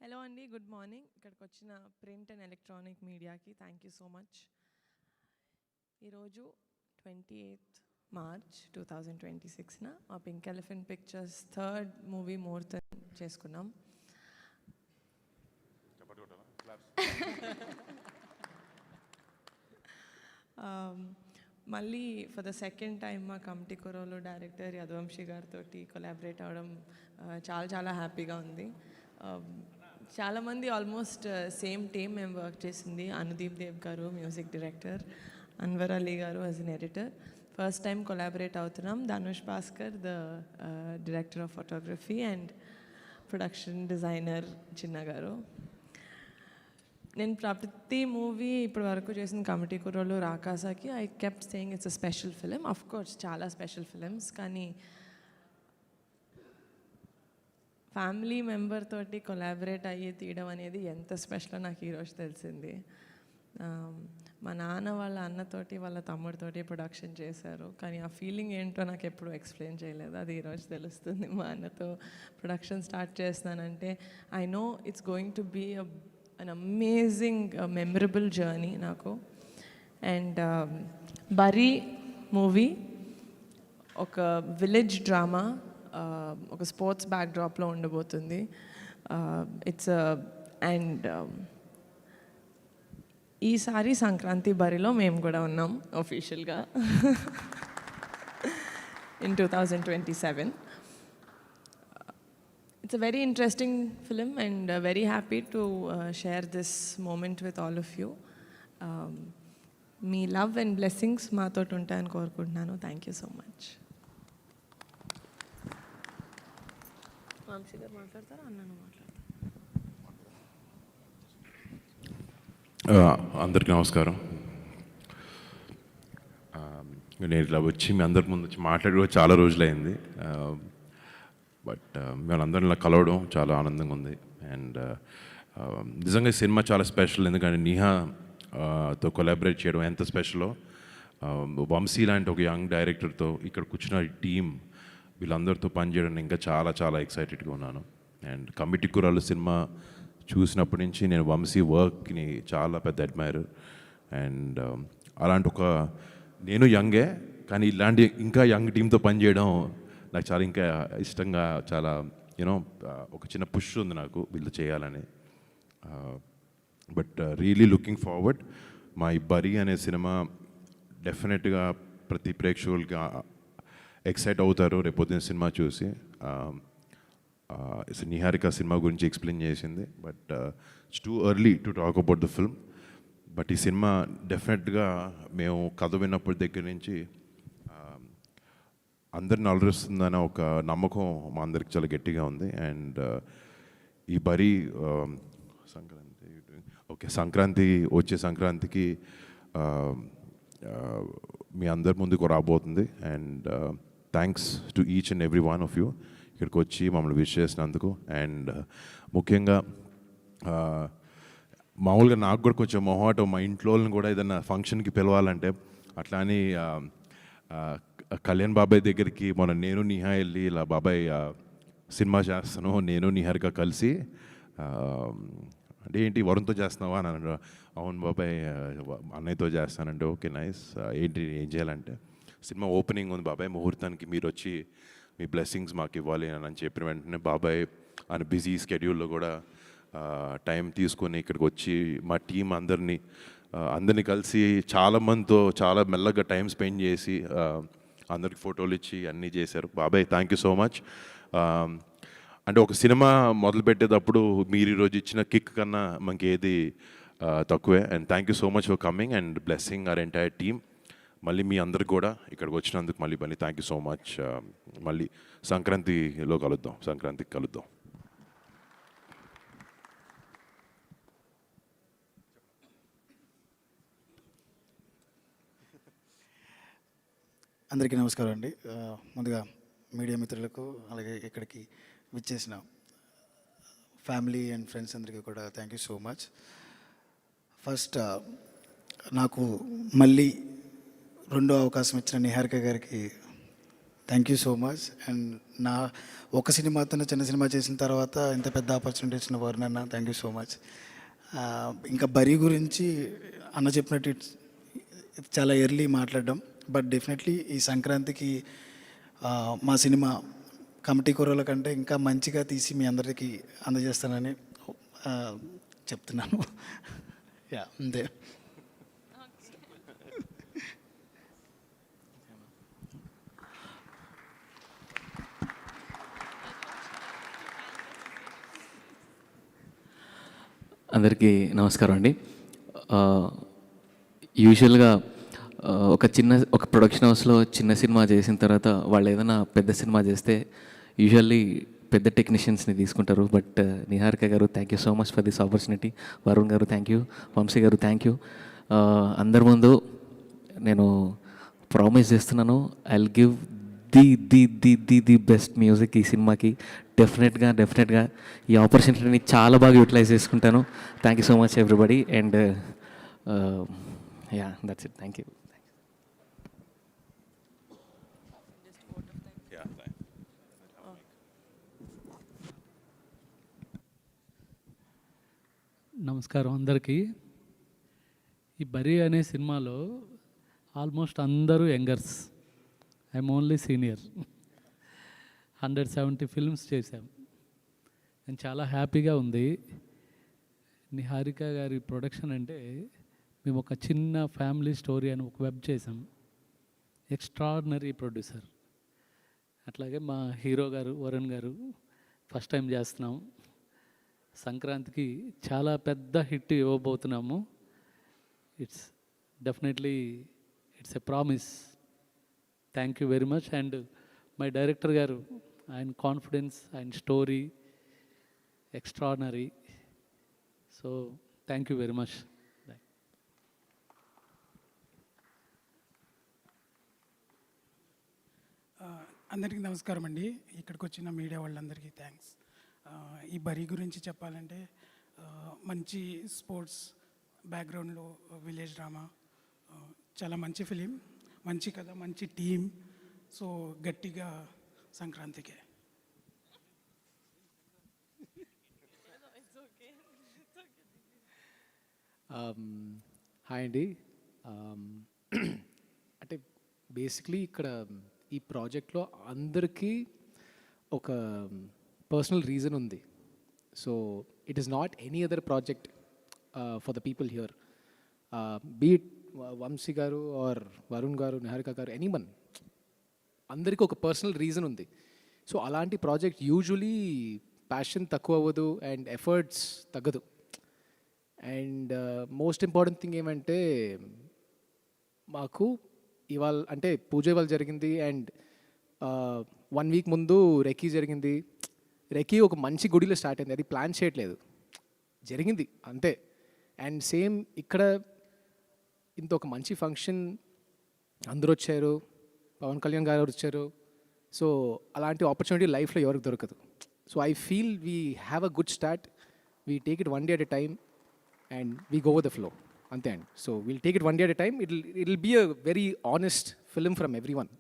Hello అండి, good morning. ఇక్కడికి వచ్చిన ప్రింట్ అండ్ ఎలక్ట్రానిక్ మీడియాకి థ్యాంక్ యూ సో మచ్. ఈరోజు 28th March 2026న మా Pink Elephant Pictures third movie ముహూర్తం చేసుకున్నాం. మళ్ళీ ఫర్ ద సెకండ్ టైం మా కమిటీ కురోలో డైరెక్టర్ యదువంశీ గారితో కొలాబరేట్ అవ్వడం చాలా చాలా హ్యాపీగా ఉంది. చాలామంది ఆల్మోస్ట్ సేమ్ టీమ్ మేము వర్క్ చేసింది. అనుదీప్ దేవ్ గారు మ్యూజిక్ డైరెక్టర్, అన్వర్ అలీ గారు as an editor. First time collaborate అవుతున్నాం. Dhanush Bhaskar the director of photography and production designer Chinna గారు. నేను ప్రతి మూవీ ఇప్పటి వరకు చేసిన కమిటీ కుర్రోలు రాకాసాకి I kept saying it's a special film. Of course చాలా స్పెషల్ ఫిలిమ్స్, కానీ ఫ్యామిలీ మెంబర్ తోటి కొలాబరేట్ అయ్యి తీయడం అనేది ఎంత స్పెషలో నాకు ఈరోజు తెలిసింది. మా నాన్న వాళ్ళ అన్నతోటి వాళ్ళ తమ్ముడితోటి ప్రొడక్షన్ చేశారు, కానీ ఆ ఫీలింగ్ ఏంటో నాకు ఎప్పుడు ఎక్స్ప్లెయిన్ చేయలేదు. అది ఈరోజు తెలుస్తుంది. మా అన్నతో ప్రొడక్షన్ స్టార్ట్ చేస్తున్నానంటే I know it's going to be an amazing memorable journey నాకు. అండ్ బరీ మూవీ ఒక విలేజ్ డ్రామా, ఒక స్పోర్ట్స్ బ్యాక్డ్రాప్లో ఉండబోతుంది. ఇట్స్ అండ్ ఈసారి సంక్రాంతి బరిలో మేము కూడా ఉన్నాం అఫీషియల్గా in 2027. It's a very interesting film and very happy to share this moment with all of you. మీ లవ్ అండ్ బ్లెస్సింగ్స్ మాతో ఉంటాయని కోరుకుంటున్నాను. Thank you so much. Vamsi గారు మాట్లాడతారా, అన్నను మాట్లాడతారా? అందరికీ నమస్కారం. నేను ఇలా వచ్చి మీ అందరి ముందు వచ్చి మాట్లాడి చాలా రోజులైంది. బట్ మేమందరం ఇలా కలవడం చాలా ఆనందంగా ఉంది. అండ్ నిజంగా ఈ సినిమా చాలా స్పెషల్, ఎందుకంటే నీహాతో కొలాబరేట్ చేయడం ఎంత స్పెషలో. వంశీ లాంటి ఒక యంగ్ డైరెక్టర్తో ఇక్కడ కూర్చున్న టీం వీళ్ళందరితో పనిచేయడం ఇంకా చాలా చాలా ఎక్సైటెడ్గా ఉన్నాను. అండ్ కమిటీ కుర్రాళ్ళు సినిమా చూసినప్పటి నుంచి నేను వంశీ వర్క్ని చాలా పెద్ద అడ్మైరర్. అండ్ అలాంటి ఒక నేను యంగే, కానీ ఇలాంటి ఇంకా యంగ్ టీంతో పనిచేయడం నాకు చాలా ఇంకా ఇష్టంగా, చాలా యూనో ఒక చిన్న పుష్ ఉంది నాకు వీళ్ళు చేయాలని. But really looking forward. మా ఈ బరీ అనే సినిమా డెఫినెట్గా ప్రతి ప్రేక్షకులకి ఎక్సైట్ అవుతారు రేపొద్దున సినిమా చూసి. నిహారిక సినిమా గురించి ఎక్స్ప్లెయిన్ చేసింది, but it's too early to talk about the film. But ఈ సినిమా డెఫినెట్గా మేము కథ విన్నప్పటి దగ్గర నుంచి అందరిని అలరిస్తుందన్న ఒక నమ్మకం మా అందరికి చాలా గట్టిగా ఉంది. అండ్ ఈ బరీ సంక్రాంతి వచ్చే సంక్రాంతికి మీ అందరి ముందుకు రాబోతుంది. And thanks to each and every one of you ఇక్కడికి వచ్చి మమ్మల్ని విష్ చేసినందుకు. అండ్ ముఖ్యంగా మామూలుగా నాకు కూడా కొంచెం మొహాటం, మా ఇంట్లో కూడా ఏదైనా ఫంక్షన్కి పిలవాలంటే అట్లా అని కళ్యాణ్ బాబాయ్ దగ్గరికి నేను నిహా వెళ్ళి ఇలా బాబాయ్ సినిమా చేస్తాను, నేను నిహారిక కలిసి, అంటే ఏంటి వరుణ్తో చేస్తున్నావా అని అన్నాడు. అవును బాబాయ్ అన్నయ్యతో చేస్తానంటే ఓకే నైస్, ఏంటి ఏం చేయాలంటే సినిమా ఓపెనింగ్ ఉంది బాబాయ్, ముహూర్తానికి మీరు వచ్చి మీ బ్లెస్సింగ్స్ మాకు ఇవ్వాలి అని చెప్పిన వెంటనే బాబాయ్ ఆయన బిజీ స్కెడ్యూల్లో కూడా టైం తీసుకొని ఇక్కడికి వచ్చి మా టీం అందరినీ కలిసి చాలామందితో చాలా మెల్లగా టైం స్పెండ్ చేసి అందరికి ఫోటోలు ఇచ్చి అన్నీ చేశారు. బాబాయ్ థ్యాంక్ యూ సో మచ్. అంటే ఒక సినిమా మొదలు పెట్టేటప్పుడు మీరు ఈరోజు ఇచ్చిన కిక్ కన్నా మనకి ఏది తక్కువే. And thank you so much for coming and blessing our entire team. మళ్ళీ మీ అందరికి కూడా ఇక్కడికి వచ్చినందుకు మళ్ళీ థ్యాంక్ యూ సో మచ్. మళ్ళీ సంక్రాంతికి కలుద్దాం. అందరికీ నమస్కారం అండి. ముందుగా మీడియా మిత్రులకు, అలాగే ఇక్కడికి విచ్చేసిన ఫ్యామిలీ అండ్ ఫ్రెండ్స్ అందరికీ కూడా thank you so much. First నాకు మళ్ళీ రెండో అవకాశం ఇచ్చిన నిహారిక గారికి thank you so much. And నా ఒక సినిమాతో చిన్న సినిమా చేసిన తర్వాత ఇంత పెద్ద ఆపర్చునిటీ ఇచ్చిన వరుణ్ అన్న, థ్యాంక్ యూ సో మచ్. ఇంకా బరీ గురించి అన్న చెప్పినట్టు it's చాలా ఎర్లీ మాట్లాడడం, బట్ డెఫినెట్లీ ఈ సంక్రాంతికి మా సినిమా కమిటీ కూరల కంటే ఇంకా మంచిగా తీసి మీ అందరికీ అందజేస్తానని చెప్తున్నాను. యా, అంతే. అందరికీ నమస్కారం అండి. యూజువల్గా ఒక ప్రొడక్షన్ హౌస్లో చిన్న సినిమా చేసిన తర్వాత వాళ్ళు ఏదైనా పెద్ద సినిమా చేస్తే యూజువల్లీ పెద్ద టెక్నీషియన్స్ని తీసుకుంటారు. బట్ నిహారిక గారు, thank you so much for this opportunity. Varun గారు థ్యాంక్ యూ, వంశీ గారు థ్యాంక్ యూ. అందరి ముందు నేను ప్రామిస్ చేస్తున్నాను, I will give the best music ఈ సినిమాకి. డెఫినెట్గా ఈ ఆపర్చునిటీని చాలా బాగా యూటిలైజ్ చేసుకుంటాను. Thank you so much everybody. And yeah, that's it. Thank you. నమస్కారం అందరికీ. ఈ బరీ అనే సినిమాలో ఆల్మోస్ట్ అందరూ youngers, I'm only senior. 170 films చేశాం. నేను చాలా హ్యాపీగా ఉంది. నిహారిక గారి ప్రొడక్షన్ అంటే మేము ఒక చిన్న ఫ్యామిలీ స్టోరీ అని ఒక వెబ్ చేసాం. Extraordinary producer. అట్లాగే మా హీరో గారు వరుణ్ గారు ఫస్ట్ టైం చేస్తున్నాం. సంక్రాంతికి చాలా పెద్ద హిట్ ఇవ్వబోతున్నాము. It's definitely it's a promise. Thank you very much. And my director గారు, ఆయన కాన్ఫిడెన్స్, ఆయన story extraordinary. So thank you very much. అందరికీ నమస్కారం అండి. ఇక్కడికి వచ్చిన మీడియా వాళ్ళందరికీ థ్యాంక్స్. ఈ బరీ గురించి చెప్పాలంటే మంచి స్పోర్ట్స్ బ్యాక్గ్రౌండ్లో విలేజ్ డ్రామా, చాలా మంచి ఫిలిం, మంచి కథ, మంచి టీం. సో గట్టిగా సంక్రాంతికే. హాయ్ అండి. అంటే బేసిక్లీ ఇక్కడ ఈ ప్రాజెక్ట్లో అందరికీ ఒక పర్సనల్ రీజన్ ఉంది. So it is not any other project for the people here, be it Vamsi గారు ఆర్ వరుణ్ గారు, నిహారిక గారు, ఎనీవన్, అందరికీ ఒక పర్సనల్ రీజన్ ఉంది. సో అలాంటి ప్రాజెక్ట్ యూజువలీ ప్యాషన్ తక్కువ అవ్వదు అండ్ ఎఫర్ట్స్ తగ్గదు. అండ్ మోస్ట్ ఇంపార్టెంట్ థింగ్ ఏమంటే, మాకు ఇవాళ అంటే పూజ ఇవాళ జరిగింది అండ్ 1 వీక్ ముందు రెక్కీ జరిగింది. రెక్కీ ఒక మంచి గుడిలో స్టార్ట్ అయింది, అది ప్లాన్ చేయట్లేదు, జరిగింది అంతే. అండ్ సేమ్ ఇక్కడ ఇంత ఒక మంచి ఫంక్షన్, అందరూ వచ్చారు, పవన్ కళ్యాణ్ గారు వచ్చారు. సో అలాంటి ఆపర్చునిటీ లైఫ్లో ఎవరికి దొరకదు. So I feel we have a good start. We take it 1 day at a time and we go with the flow, అంతే అండి. So will take it 1 day at a time. It will be a very honest film from every one.